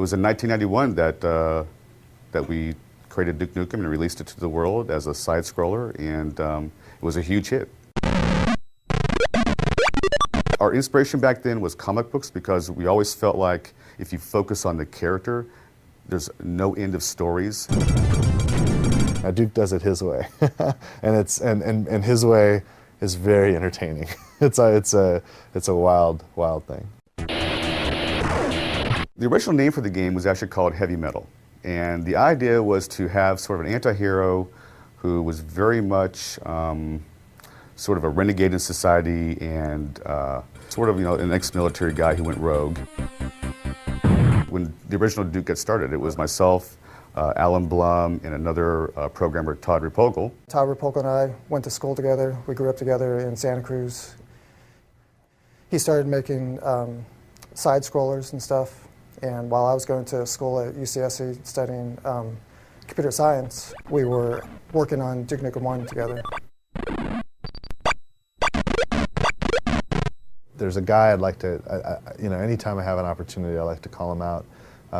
was in 1991 that we created Duke Nukem and released it to the world as a side-scroller, and it was a huge hit. Our inspiration back then was comic books, because we always felt like if you focus on the character, there's no end of stories. Duke does it his way, and his way is very entertaining. It's a wild thing. The original name for the game was actually called Heavy Metal, and the idea was to have sort of an anti-hero who was very much sort of a renegade in society, and sort of, an ex-military guy who went rogue. When the original Duke got started, it was myself, Alan Blum, and another programmer, Todd Repogel. Todd Repogel and I went to school together. We grew up together in Santa Cruz. He started making side-scrollers and stuff, and while I was going to school at UCSC studying computer science, we were working on Duke Nukem 1 together. There's a guy I'd like to, anytime I have an opportunity, I like to call him out.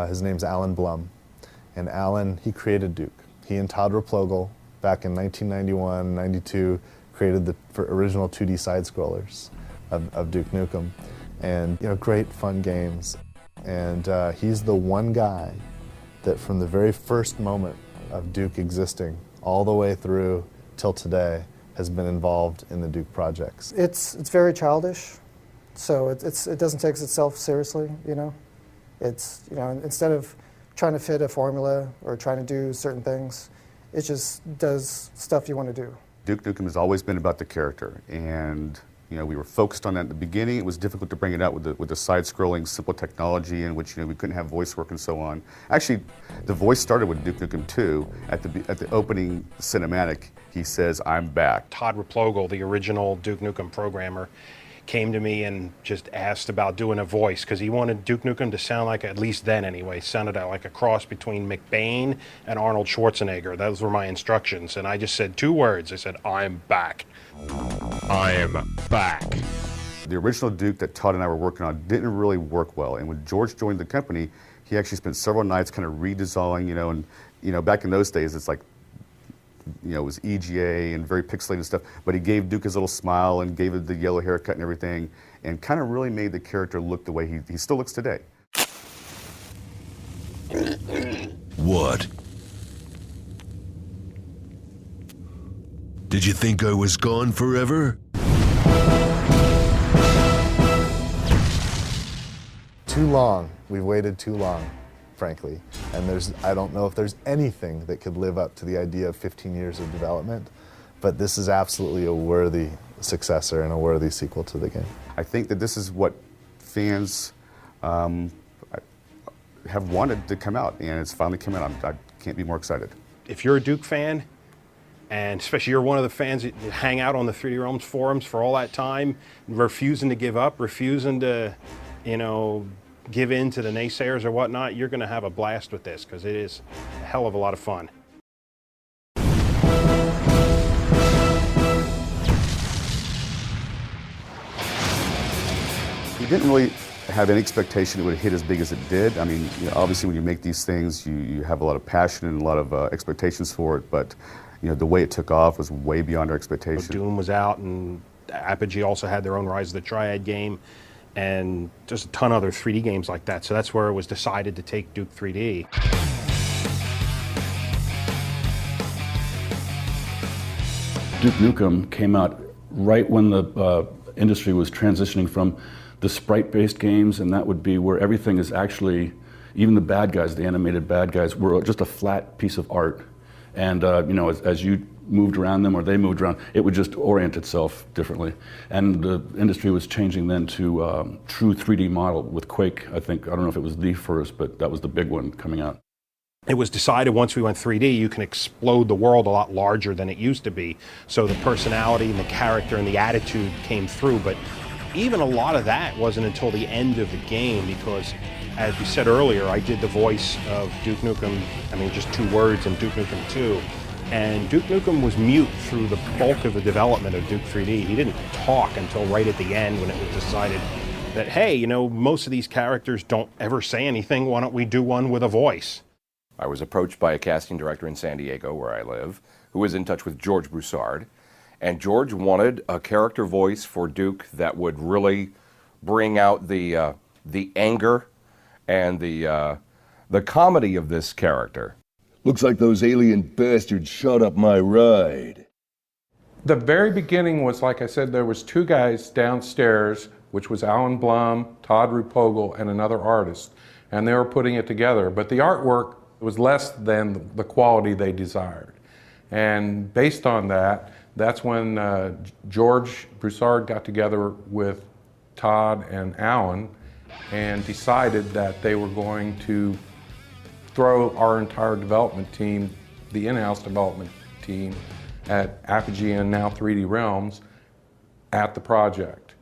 His name's Alan Blum. And Alan, he created Duke. He and Todd Repogel, back in 1991, 92, created the original 2D side-scrollers of Duke Nukem. And, great fun games. And he's the one guy that from the very first moment of Duke existing, all the way through till today, has been involved in the Duke projects. It's very childish. So it doesn't take itself seriously, It's, instead of trying to fit a formula or trying to do certain things, it just does stuff you want to do. Duke Nukem has always been about the character, and we were focused on that at the beginning. It was difficult to bring it out with the side-scrolling, simple technology in which we couldn't have voice work and so on. Actually, the voice started with Duke Nukem 2. At the opening cinematic, he says, "I'm back." Todd Repogel, the original Duke Nukem programmer, came to me and just asked about doing a voice, because he wanted Duke Nukem to sound like, at least then anyway, sounded like a cross between McBain and Arnold Schwarzenegger. Those were my instructions, and I just said 2 words. I said, "I'm back." I'm back. The original Duke that Todd and I were working on didn't really work well, and when George joined the company, he actually spent several nights kind of redesigning, and back in those days, it's like, it was EGA and very pixelated stuff, but he gave Duke his little smile and gave it the yellow haircut and everything, and kind of really made the character look the way he still looks today. What? Did you think I was gone forever? Too long. We've waited too long, frankly. And I don't know if there's anything that could live up to the idea of 15 years of development, but this is absolutely a worthy successor and a worthy sequel to the game. I think that this is what fans have wanted to come out, and it's finally come out. I can't be more excited. If you're a Duke fan, and especially you're one of the fans that hang out on the 3D Realms forums for all that time, refusing to give up, refusing to, give in to the naysayers or whatnot, you're going to have a blast with this, because it is a hell of a lot of fun. We didn't really have any expectation it would hit as big as it did. I mean, obviously when you make these things, you have a lot of passion and a lot of expectations for it, but the way it took off was way beyond our expectations. Doom was out, and Apogee also had their own Rise of the Triad game, and just a ton of other 3D games like that. So that's where it was decided to take Duke 3D. Duke Nukem came out right when the industry was transitioning from the sprite-based games, and that would be where everything is actually, even the bad guys, the animated bad guys, were just a flat piece of art. And as you moved around them or they moved around, it would just orient itself differently. And the industry was changing then to true 3D model with Quake. I don't know if it was the first, but that was the big one coming out. It was decided once we went 3D, you can explode the world a lot larger than it used to be. So the personality and the character and the attitude came through. But even a lot of that wasn't until the end of the game, because as we said earlier, I did the voice of Duke Nukem, just 2 words in Duke Nukem 2. And Duke Nukem was mute through the bulk of the development of Duke 3D. He didn't talk until right at the end when it was decided that, hey, you know, most of these characters don't ever say anything. Why don't we do one with a voice? I was approached by a casting director in San Diego, where I live, who was in touch with George Broussard. And George wanted a character voice for Duke that would really bring out the anger and the comedy of this character. Looks like those alien bastards shot up my ride. The very beginning was, like I said, there was two guys downstairs, which was Alan Blum, Todd Rupogel, and another artist, and they were putting it together. But the artwork was less than the quality they desired. And based on that, that's when George Broussard got together with Todd and Alan and decided that they were going to throw our entire development team, the in-house development team at Apogee and now 3D Realms, at the project.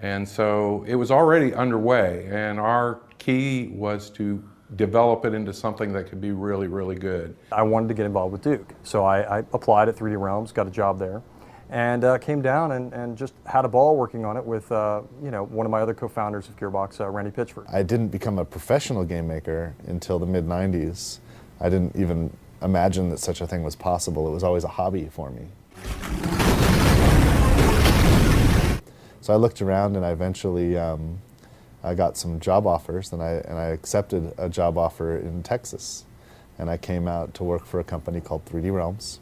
And so it was already underway, and our key was to develop it into something that could be really, really good. I wanted to get involved with Duke, so I applied at 3D Realms, got a job there, and came down and just had a ball working on it with one of my other co-founders of Gearbox, Randy Pitchford. I didn't become a professional game maker until the mid-90s. I didn't even imagine that such a thing was possible. It was always a hobby for me. So I looked around and I eventually I got some job offers, and I accepted a job offer in Texas. And I came out to work for a company called 3D Realms.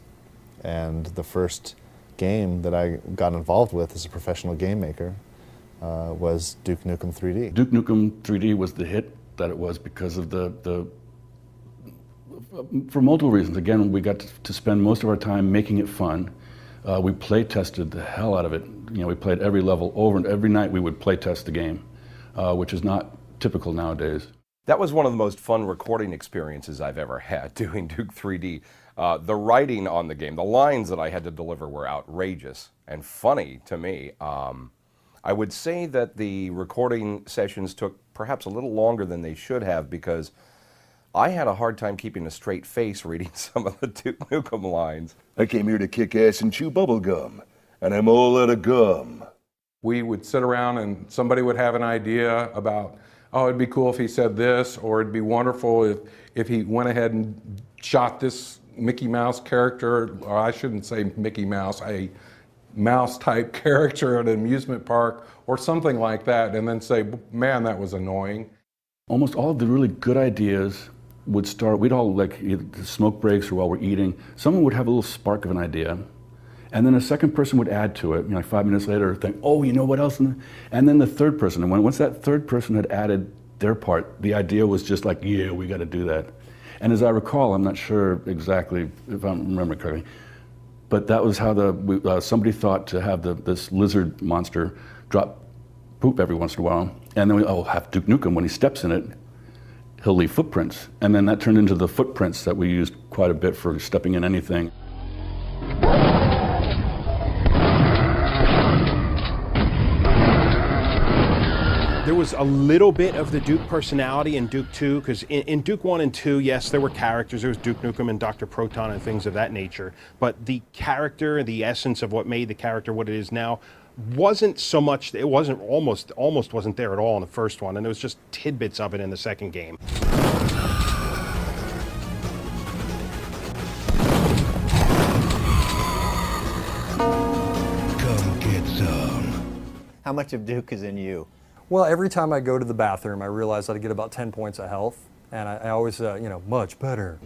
And the first game that I got involved with as a professional game maker was Duke Nukem 3D. Duke Nukem 3D was the hit that it was because of for multiple reasons. Again, we got to spend most of our time making it fun. We play tested the hell out of it. You know, we played every level over, and every night we would play test the game, which is not typical nowadays. That was one of the most fun recording experiences I've ever had, doing Duke 3D. The writing on the game, the lines that I had to deliver were outrageous and funny to me. I would say that the recording sessions took perhaps a little longer than they should have, because I had a hard time keeping a straight face reading some of the Duke Nukem lines. I came here to kick ass and chew bubble gum, and I'm all out of gum. We would sit around and somebody would have an idea about, oh, it'd be cool if he said this, or it'd be wonderful if he went ahead and shot this Mickey Mouse character, or I shouldn't say Mickey Mouse, a mouse-type character at an amusement park, or something like that, and then say, man, that was annoying. Almost all of the really good ideas would start, we'd all, like, either the smoke breaks or while we're eating, someone would have a little spark of an idea, and then a second person would add to it, like 5 minutes later, think, oh, you know what else? And then the third person, and once that third person had added their part, the idea was just like, yeah, we got to do that. And as I recall, I'm not sure exactly if I remember correctly, but that was how somebody thought to have this lizard monster drop poop every once in a while, and then have Duke Nukem, when he steps in it, he'll leave footprints. And then that turned into the footprints that we used quite a bit for stepping in anything. There was a little bit of the Duke personality in Duke 2, because in Duke 1 and 2, yes, there were characters. There was Duke Nukem and Dr. Proton and things of that nature. But the character, the essence of what made the character what it is now, wasn't so much, it wasn't almost wasn't there at all in the first one, and there was just tidbits of it in the second game. Come get some. How much of Duke is in you? Well, every time I go to the bathroom, I realize that I get about 10 points of health, and I always, much better.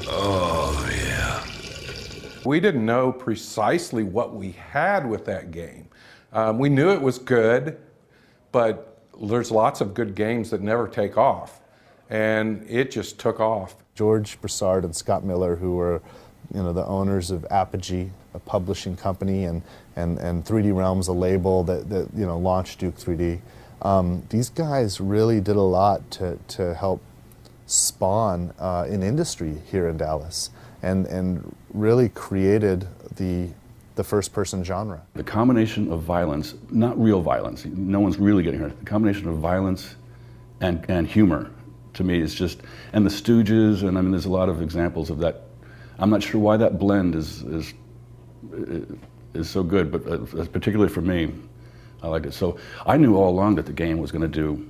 Oh, yeah. We didn't know precisely what we had with that game. We knew it was good, but there's lots of good games that never take off, and it just took off. George Broussard and Scott Miller, who were the owners of Apogee, a publishing company, and 3D Realms, a label that launched Duke 3D. These guys really did a lot to help spawn an industry here in Dallas, and really created the first-person genre. The combination of violence, not real violence, no one's really getting hurt, the combination of violence and humor, to me, is just, and the Stooges, and I mean, there's a lot of examples of that. I'm not sure why that blend is so good, but particularly for me, I liked it. So I knew all along that the game was going to do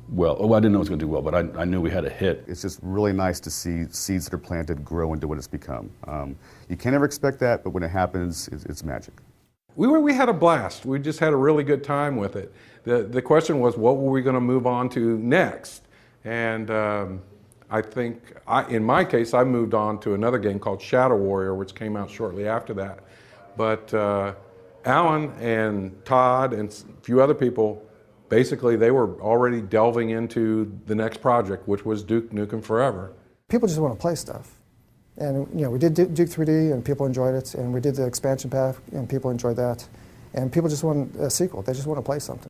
well. Oh, I didn't know it was going to do well, but I knew we had a hit. It's just really nice to see seeds that are planted grow into what it's become. You can't ever expect that, but when it happens, it's magic. We had a blast. We just had a really good time with it. The question was, what were we going to move on to next? And I think, in my case, I moved on to another game called Shadow Warrior, which came out shortly after that. But Alan and Todd and a few other people, basically they were already delving into the next project, which was Duke Nukem Forever. People just want to play stuff. And we did Duke 3D and people enjoyed it, and we did the expansion pack and people enjoyed that. And people just want a sequel. They just want to play something.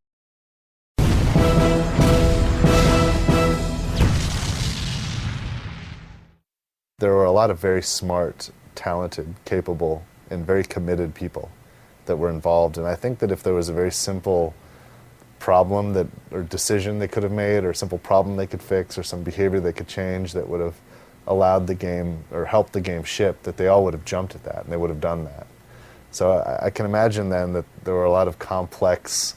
There were a lot of very smart, talented, capable, and very committed people that were involved. And I think that if there was a very simple problem or decision they could have made, or a simple problem they could fix, or some behavior they could change that would have allowed the game or helped the game ship, that they all would have jumped at that and they would have done that. So I can imagine then that there were a lot of complex,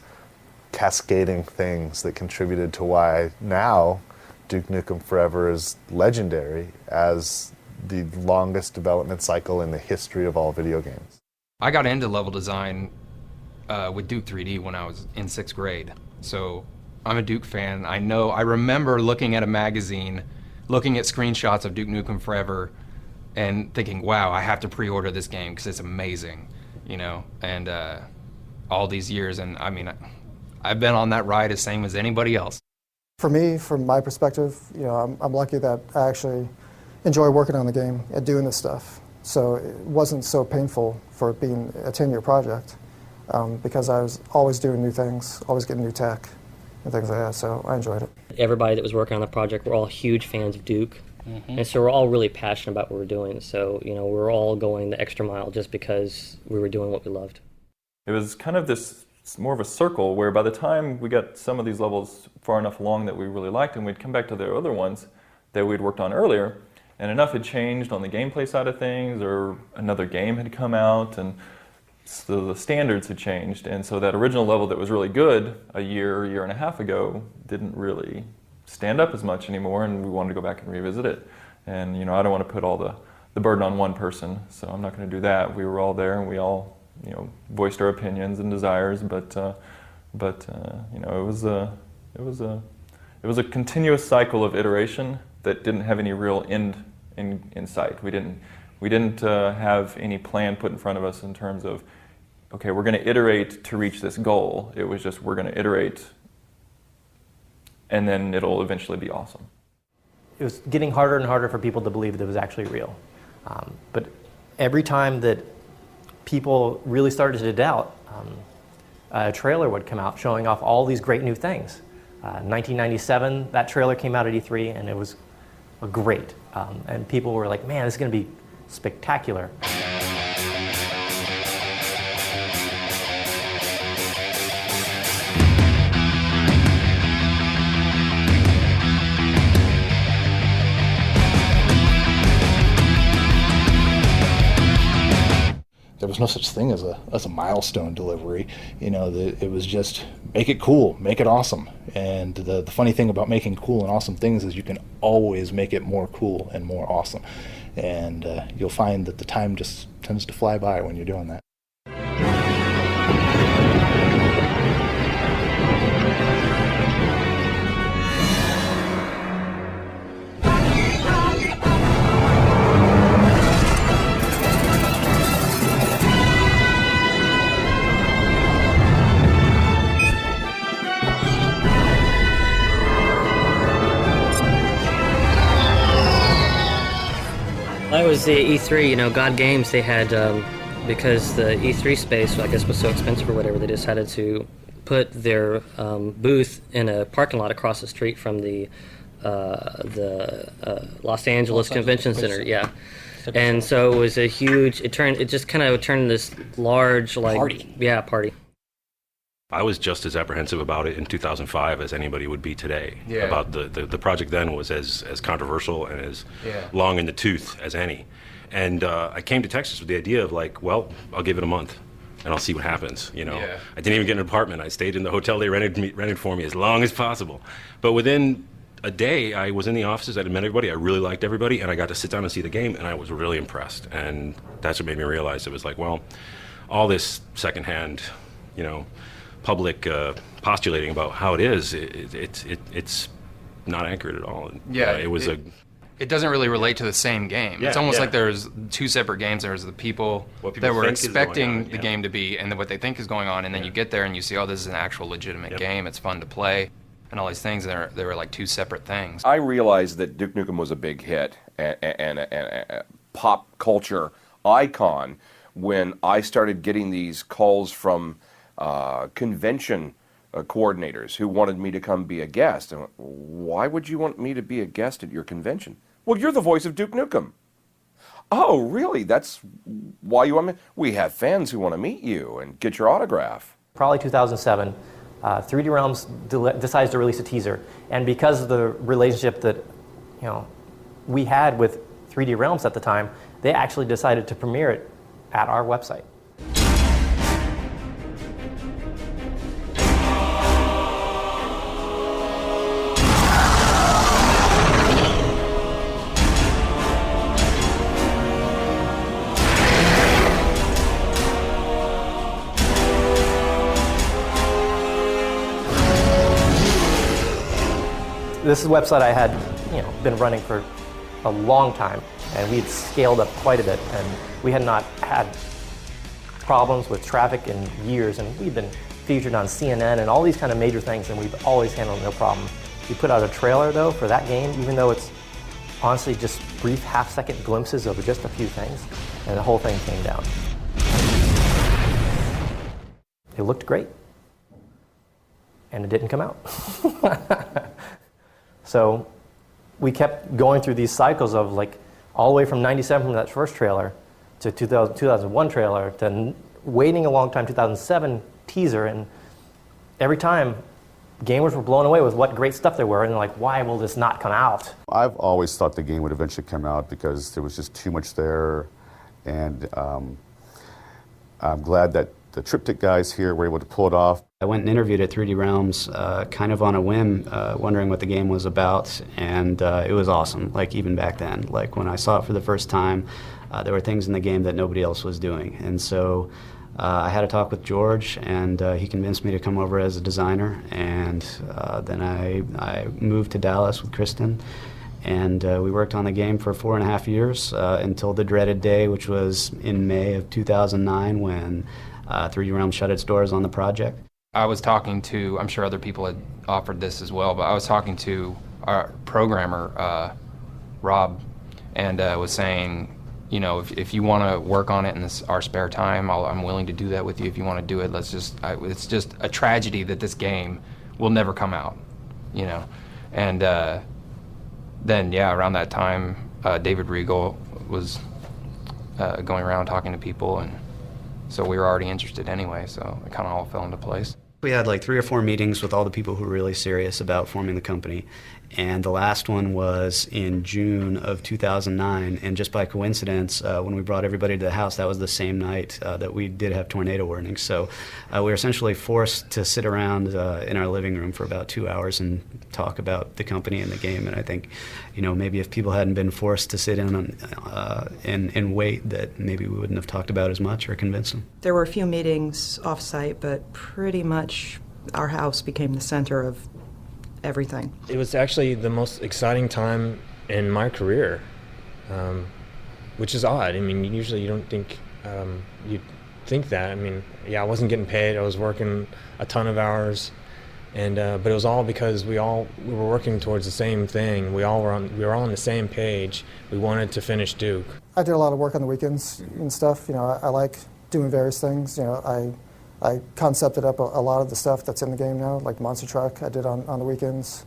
cascading things that contributed to why now Duke Nukem Forever is legendary as the longest development cycle in the history of all video games. I got into level design with Duke 3D when I was in 6th grade. So I'm a Duke fan. I remember looking at a magazine, looking at screenshots of Duke Nukem Forever and thinking, wow, I have to pre-order this game because it's amazing, and all these years. And I mean, I've been on that ride as same as anybody else. For me, from my perspective, I'm lucky that I actually enjoy working on the game and doing this stuff. So it wasn't so painful for it being a 10-year project because I was always doing new things, always getting new tech and things like that, so I enjoyed it. Everybody that was working on the project were all huge fans of Duke, and so we're all really passionate about what we're doing. So, we're all going the extra mile just because we were doing what we loved. It was kind of more of a circle where by the time we got some of these levels far enough along that we really liked them, we'd come back to the other ones that we'd worked on earlier, and enough had changed on the gameplay side of things, or another game had come out, and so the standards had changed, and so that original level that was really good a year and a half ago didn't really stand up as much anymore, and we wanted to go back and revisit it. And I don't want to put all the burden on one person, so I'm not going to do that. We were all there, and we all voiced our opinions and desires, but it was a continuous cycle of iteration that didn't have any real end in sight. We didn't have any plan put in front of us in terms of, okay, we're going to iterate to reach this goal. It was just, we're going to iterate, and then it'll eventually be awesome. It was getting harder and harder for people to believe that it was actually real. But every time that people really started to doubt, a trailer would come out showing off all these great new things. 1997, that trailer came out at E3, and it was great. And people were like, man, this is going to be spectacular. There was no such thing as a milestone delivery. It was just make it cool, make it awesome. And the funny thing about making cool and awesome things is you can always make it more cool and more awesome. And you'll find that the time just tends to fly by when you're doing that. That was the E3, God Games, they had, because the E3 space, I guess, was so expensive or whatever, they decided to put their booth in a parking lot across the street from the Los Angeles Convention Center, yeah. And so it was a huge, it just kind of turned this large, party. Yeah, party. I was just as apprehensive about it in 2005 as anybody would be today. Yeah. About the project then was as controversial and as long in the tooth as any. And I came to Texas with the idea of I'll give it a month. and I'll see what happens. You know, Yeah. I didn't even get an apartment. I stayed in the hotel they rented for me as long as possible. But within a day, I was in the offices. I had met everybody. I really liked everybody, and I got to sit down and see the game, and I was really impressed. And that's what made me realize it was like, well, all this secondhand, you know, public postulating about how it is, it's not accurate at all. Yeah, It doesn't really relate to the same game. Yeah, it's almost yeah. like there's two separate games. There's the people What people that were think is going expecting on, the yeah. game to be, and then what they think is going on, and then you get there and you see, oh, this is an actual legitimate game. It's fun to play, and all these things. They were like two separate things. I realized that Duke Nukem was a big hit and a pop culture icon when I started getting these calls from convention coordinators who wanted me to come be a guest. And why would you want me to be a guest at your convention? Well, you're the voice of Duke Nukem. Oh, really? That's why you want me? We have fans who want to meet you and get your autograph. Probably 2007, 3D Realms decides to release a teaser, and because of the relationship that we had with 3D Realms at the time, they actually decided to premiere it at our website. This is a website I had, been running for a long time, and we'd scaled up quite a bit, and we had not had problems with traffic in years, and we've been featured on CNN and all these kind of major things, and we've always handled no problem. We put out a trailer, though, for that game, even though it's honestly just brief half-second glimpses of just a few things, and the whole thing came down. It looked great, and it didn't come out. So we kept going through these cycles of like all the way from 97 from that first trailer to 2001 trailer to waiting a long time, 2007 teaser, and every time gamers were blown away with what great stuff there were, and they're like, why will this not come out? I've always thought the game would eventually come out because there was just too much there, and I'm glad that the Triptych guys here were able to pull it off. I went and interviewed at 3D Realms kind of on a whim, wondering what the game was about, and it was awesome, like even back then. Like when I saw it for the first time, there were things in the game that nobody else was doing. And so I had a talk with George, and he convinced me to come over as a designer, and then I moved to Dallas with Kristen, and we worked on the game for 4.5 years until the dreaded day, which was in May of 2009 when 3D Realms shut its doors on the project. I was talking to, I'm sure other people had offered this as well, but I was talking to our programmer, Rob, and was saying, if you want to work on it in our spare time, I'm willing to do that with you. If you want to do it, it's just a tragedy that this game will never come out, And then, around that time, David Regal was going around talking to people, and so we were already interested anyway, so it kind of all fell into place. We had like 3 or 4 meetings with all the people who were really serious about forming the company. And the last one was in June of 2009. And just by coincidence, when we brought everybody to the house, that was the same night that we did have tornado warnings. So we were essentially forced to sit around in our living room for about 2 hours and talk about the company and the game. And I think, maybe if people hadn't been forced to sit in and wait, that maybe we wouldn't have talked about as much or convinced them. There were a few meetings off-site, but pretty much our house became the center of everything. It was actually the most exciting time in my career, which is odd. I mean, usually you don't think you'd think that. I mean, I wasn't getting paid. I was working a ton of hours, and but it was all because we were working towards the same thing. We were all on the same page. We wanted to finish Duke. I did a lot of work on the weekends and stuff. I like doing various things. I concepted up a lot of the stuff that's in the game now, like Monster Truck I did on the weekends,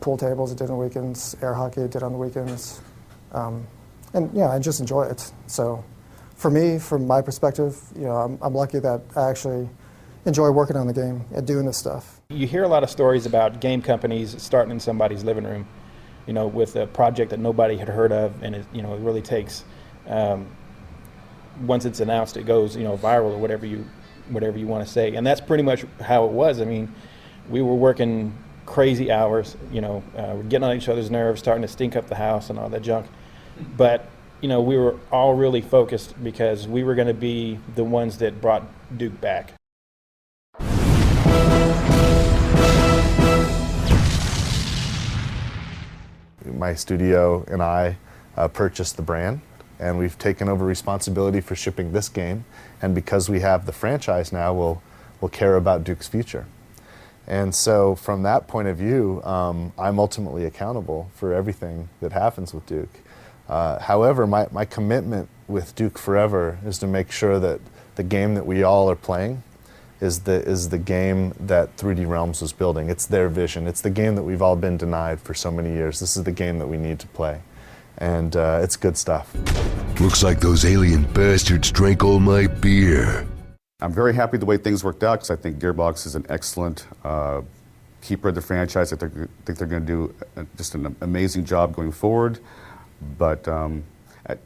pool tables I did on the weekends, air hockey I did on the weekends. I just enjoy it. So for me, from my perspective, I'm lucky that I actually enjoy working on the game and doing this stuff. You hear a lot of stories about game companies starting in somebody's living room, with a project that nobody had heard of, and it really takes once it's announced, it goes, viral or whatever you want to say. And that's pretty much how it was. I mean, we were working crazy hours, we're getting on each other's nerves, starting to stink up the house and all that junk. But, we were all really focused because we were going to be the ones that brought Duke back. My studio and I purchased the brand, and we've taken over responsibility for shipping this game. And because we have the franchise now, we'll care about Duke's future. And so from that point of view, I'm ultimately accountable for everything that happens with Duke. However, my commitment with Duke Forever is to make sure that the game that we all are playing is the game that 3D Realms was building. It's their vision. It's the game that we've all been denied for so many years. This is the game that we need to play. And it's good stuff. Looks like those alien bastards drank all my beer. I'm very happy the way things worked out because I think Gearbox is an excellent keeper of the franchise. I think they're going to do just an amazing job going forward. But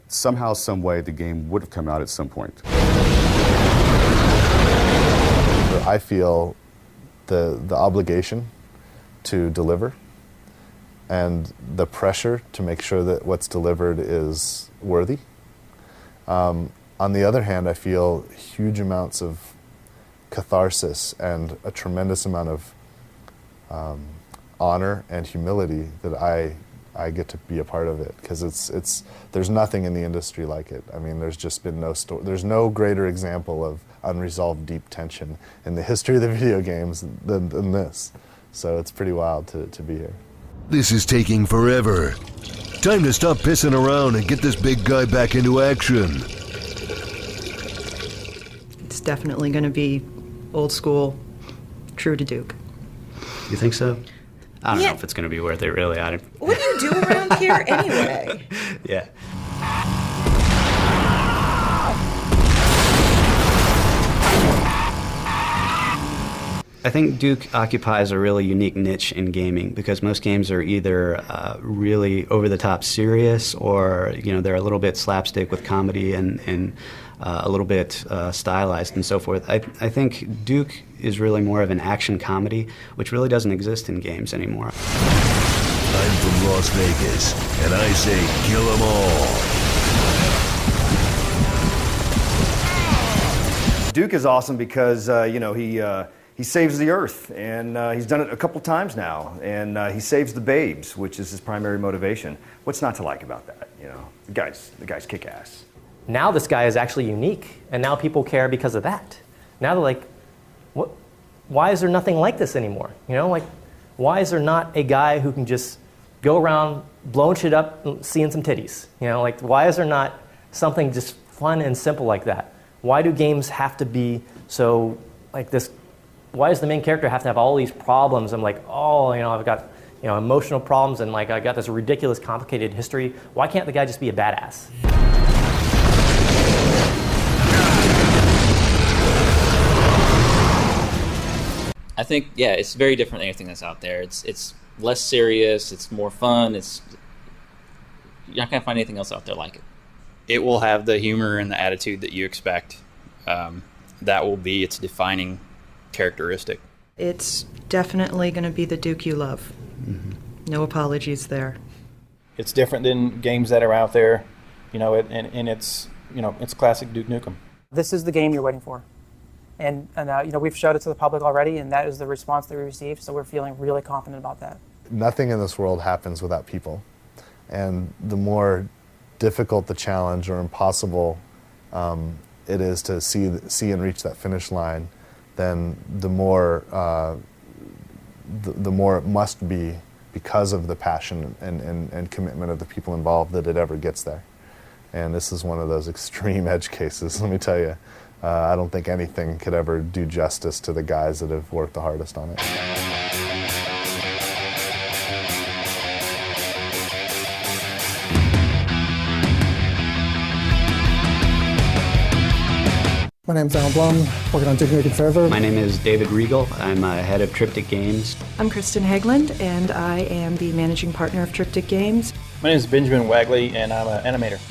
somehow, some way, the game would have come out at some point. I feel the obligation to deliver and the pressure to make sure that what's delivered is worthy. On the other hand, I feel huge amounts of catharsis and a tremendous amount of honor and humility that I get to be a part of it, because there's nothing in the industry like it. I mean, there's just been there's no greater example of unresolved deep tension in the history of the video games than this. So it's pretty wild to be here. This is taking forever. Time to stop pissing around and get this big guy back into action. It's definitely going to be old school, true to Duke. You think so? I don't know if it's going to be worth it, really. What do you do around here anyway? Yeah. I think Duke occupies a really unique niche in gaming because most games are either really over-the-top serious or they're a little bit slapstick with comedy and a little bit stylized and so forth. I think Duke is really more of an action comedy, which really doesn't exist in games anymore. I'm from Las Vegas, and I say kill 'em all. Duke is awesome because, he saves the Earth, and he's done it a couple times now, and he saves the babes, which is his primary motivation. What's not to like about that? The guy's kick ass. Now this guy is actually unique, and now people care because of that. Now they're like, what? Why is there nothing like this anymore? Why is there not a guy who can just go around blowing shit up, seeing some titties? Why is there not something just fun and simple like that? Why do games have to be so like this? Why does the main character have to have all these problems? I'm like, I've got emotional problems, and I got this ridiculous, complicated history. Why can't the guy just be a badass? I think, it's very different than anything that's out there. It's less serious, it's more fun, you're not going to find anything else out there like it. It will have the humor and the attitude that you expect. That will be its defining characteristic. It's definitely going to be the Duke you love. Mm-hmm. No apologies there. It's different than games that are out there, and it's classic Duke Nukem. This is the game you're waiting for. And we've showed it to the public already, and that is the response that we received, so we're feeling really confident about that. Nothing in this world happens without people. And the more difficult the challenge or impossible it is to see and reach that finish line, then the more it must be because of the passion and commitment of the people involved that it ever gets there. And this is one of those extreme edge cases, let me tell you. I don't think anything could ever do justice to the guys that have worked the hardest on it. My name's Alan Blum, working on Duke Nukem Forever. My name is David Regal. I'm head of Triptych Games. I'm Kristen Hegland, and I am the managing partner of Triptych Games. My name is Benjamin Wagley, and I'm an animator.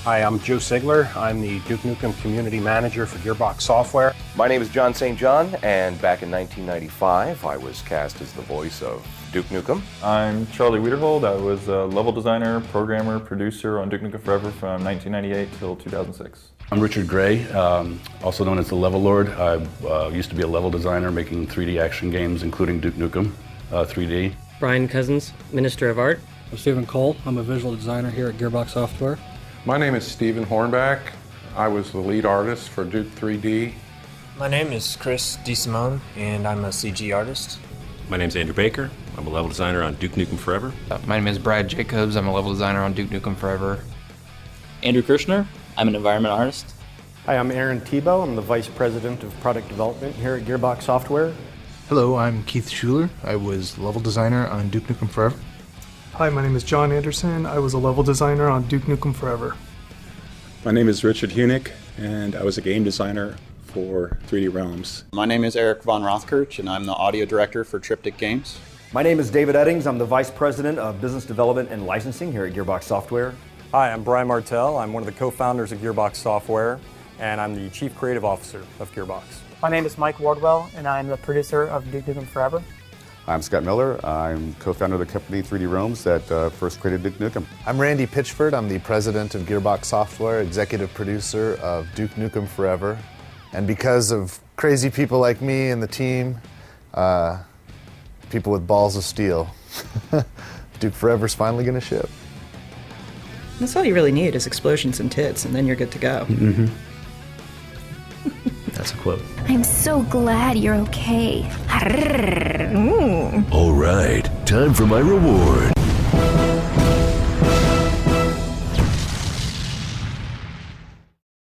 Hi, I'm Joe Sigler. I'm the Duke Nukem Community Manager for Gearbox Software. My name is John St. John, and back in 1995, I was cast as the voice of Duke Nukem. I'm Charlie Wiederhold. I was a level designer, programmer, producer on Duke Nukem Forever from 1998 till 2006. I'm Richard Gray, also known as the Level Lord. I used to be a level designer making 3D action games, including Duke Nukem 3D. Brian Cousins, Minister of Art. I'm Stephen Cole. I'm a visual designer here at Gearbox Software. My name is Stephen Hornback. I was the lead artist for Duke 3D. My name is Chris DeSimone, and I'm a CG artist. My name's Andrew Baker. I'm a level designer on Duke Nukem Forever. My name is Brad Jacobs. I'm a level designer on Duke Nukem Forever. Andrew Kirshner. I'm an environment artist. Hi, I'm Aaron Tebow. I'm the Vice President of Product Development here at Gearbox Software. Hello, I'm Keith Schuler. I was level designer on Duke Nukem Forever. Hi, my name is John Anderson. I was a level designer on Duke Nukem Forever. My name is Richard Hunick, and I was a game designer for 3D Realms. My name is Eric Von Rothkirch, and I'm the audio director for Triptych Games. My name is David Eddings. I'm the Vice President of Business Development and Licensing here at Gearbox Software. Hi, I'm Brian Martell. I'm one of the co-founders of Gearbox Software, and I'm the Chief Creative Officer of Gearbox. My name is Mike Wardwell, and I'm the producer of Duke Nukem Forever. I'm Scott Miller. I'm co-founder of the company 3D Realms that first created Duke Nukem. I'm Randy Pitchford. I'm the president of Gearbox Software, executive producer of Duke Nukem Forever. And because of crazy people like me and the team, people with balls of steel, Duke Forever's finally going to ship. That's all you really need is explosions and tits, and then you're good to go. Mm-hmm. That's a quote. I'm so glad you're okay. All right, time for my reward.